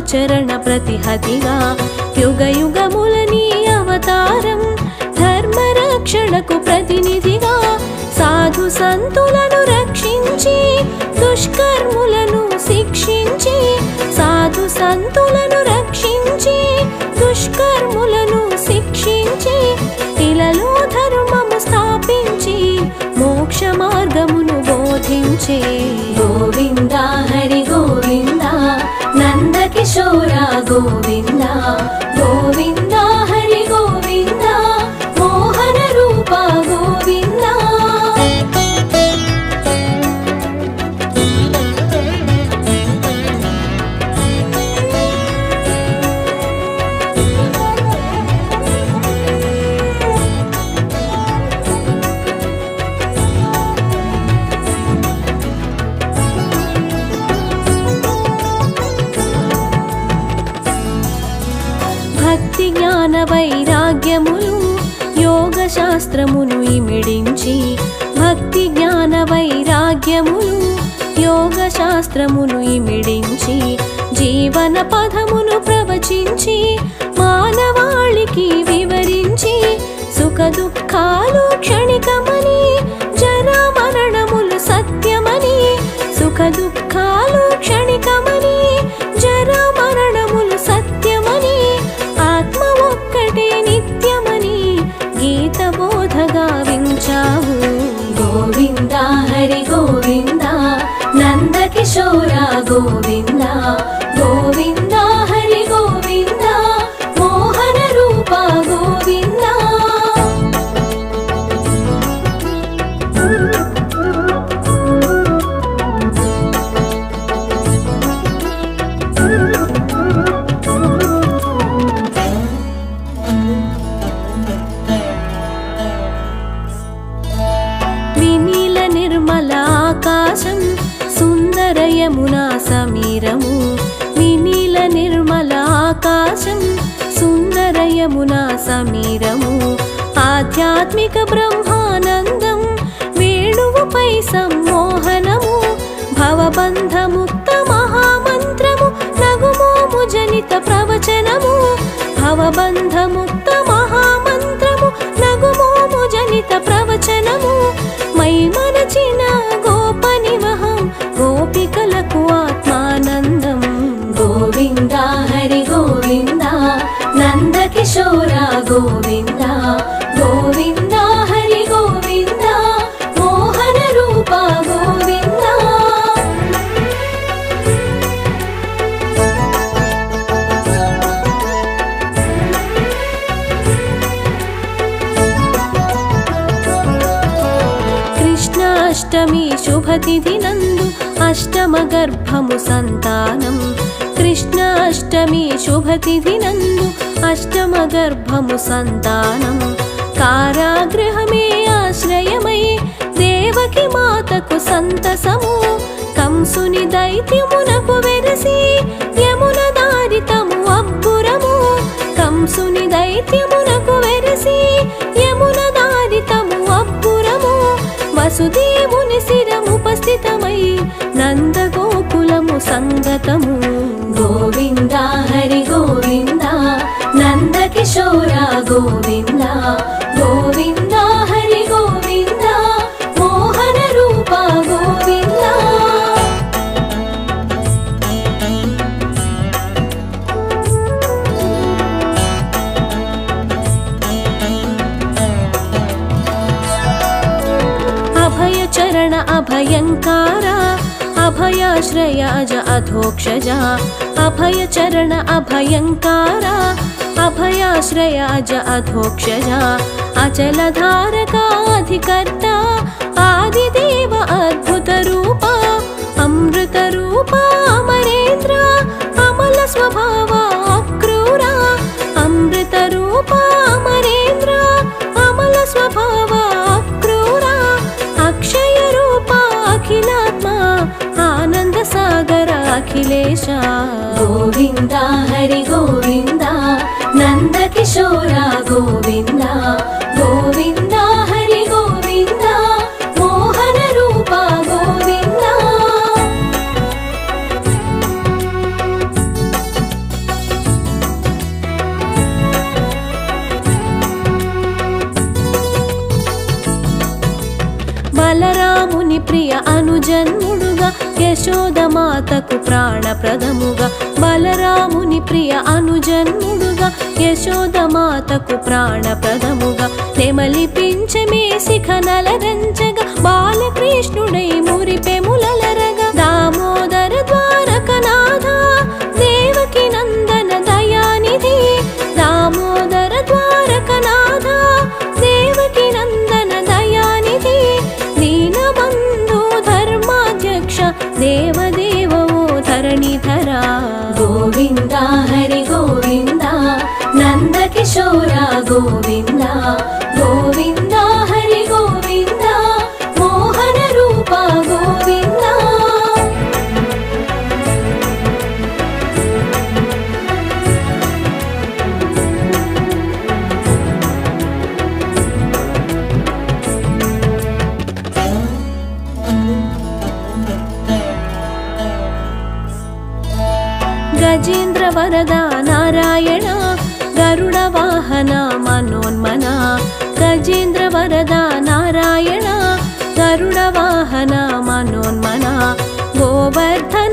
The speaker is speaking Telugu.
చరణ ప్రతిహతిగా యుగ యుగములని అవతారం ధర్మ రక్షణకు ప్రతినిధిగా సాధు సంతులను రక్షించి దుష్కర్ములను శిక్షించి సాధు సంతులను రక్షించి దుష్కర్ములను శిక్షించి ఇలలో ధర్మము స్థాపించి మోక్ష మార్గమును బోధించే గోవింద హరి గోవింద నందకిశోర గోవింద గోవింద హరి గోవింద మోహన రూప గోవింద. భక్తి జ్ఞాన వైరాగ్యములు యోగ శాస్త్రమును ఇమిడించి భక్తి జ్ఞాన వైరాగ్యములు యోగ శాస్త్రమును ఇమిడించి జీవన పదమును ప్రవచించి మానవాళికి వివరించి సుఖ దుఃఖాలు క్షణికమని జరా మరణములు సత్యమని సుఖ దుఃఖాలు క్షణికమని జరా మరణములు సత్యమని ఆత్మ ఒక్కటే నిత్యమని గీత బోధగా వించావు గోవింద హరి గోవింద నందకిశోర గోవింద గోవింద హరి గోవింద మోహన రూప గోవింద. వినీల నిర్మల ఆకాశం సుందర యమునా సమీరము వినీల నిర్మల ఆకాశం సుందర యమునా సమీరము ఆధ్యాత్మిక బ్రహ్మానందం వేణువుపై సమ్మోహనము భవబంధముక్త మహామంత్రము నగుమోము జనిత ప్రవచనము భవబంధముక్త మహామంత్రము నగుమోము జనిత ప్రవచనము మై మనచిన గోపనివహం గోపికలకు ఆత్మానందం గోవింద హరి గోవింద నందకిశోర గోవింద గోవింద హరి గోవింద మోహన రూప గోవింద. కృష్ణాష్టమి శుభతిథి నందు అష్టమ గర్భము సంతానం కృష్ణాష్టమి శుభతిథి నందు అష్టమ గర్భము సంతానం కారాగృహమే ఆశ్రయమై దేవకి మాతకు సంతసము కంసుని దైత్యమునకు వెరసి యమున దారితము అబ్బురము కంసుని దైత్యమునకు వెరసి యమున దారితము అబ్బురము వసుదేవుని శిరముపస్థితమై నందగోకులము సంగతము గోవింద హరి గోవింద నందకిశోర గోవింద గోవింద హరి గోవింద మోహన రూప గోవింద. అభయ చరణ అభయంకార అభయాశ్రయాజ అధోక్షజ అభయ చరణ అభయంకార అభయాశ్రయాజ అధోక్షజ అచలధారకాధికర్త ఆదిదేవ అద్భుత రూప అమృత రూప అమరేంద్ర అమల స్వభావ అక్రూర అమృత రూప అమరేంద్ర అమల స్వభావ అక్రూర అక్షయ రూప అఖిలాత్మ ఆనంద సాగర అఖిలేశ గోవింద హరి గోవింద నందకిశోర గోవింద గోవింద హరి గోవింద మోహన రూప గోవింద. అనుజన్ముడుగా యశోదమాతకు ప్రాణప్రదముగా బలరాముని ప్రియ అనుజన్ముడుగా యశోదమాతకు ప్రాణప్రదముగా నెమలి పించమే శిఖనలరంచగా బాలకృష్ణుడై మురిపెములలరగా దామోదర ద్వారకనాథ దేవకి నందన దయానిధి దామోదర ద్వారకనాథ దేవకి నందన దయానిధి దీనబంధు ధర్మాధ్యక్ష దేవదేవో ధరణిధరా గోవింద హరి గోవింద నందకిశోర గోవింద గోవింద హరి గోవింద మోహన రూప గోవింద గజేంద్ర వరద నారాయణ గరుడ వాహన మనోన్మన గజేంద్ర వరద నారాయణ గరుడ వాహన మనోన్మన గోవర్ధన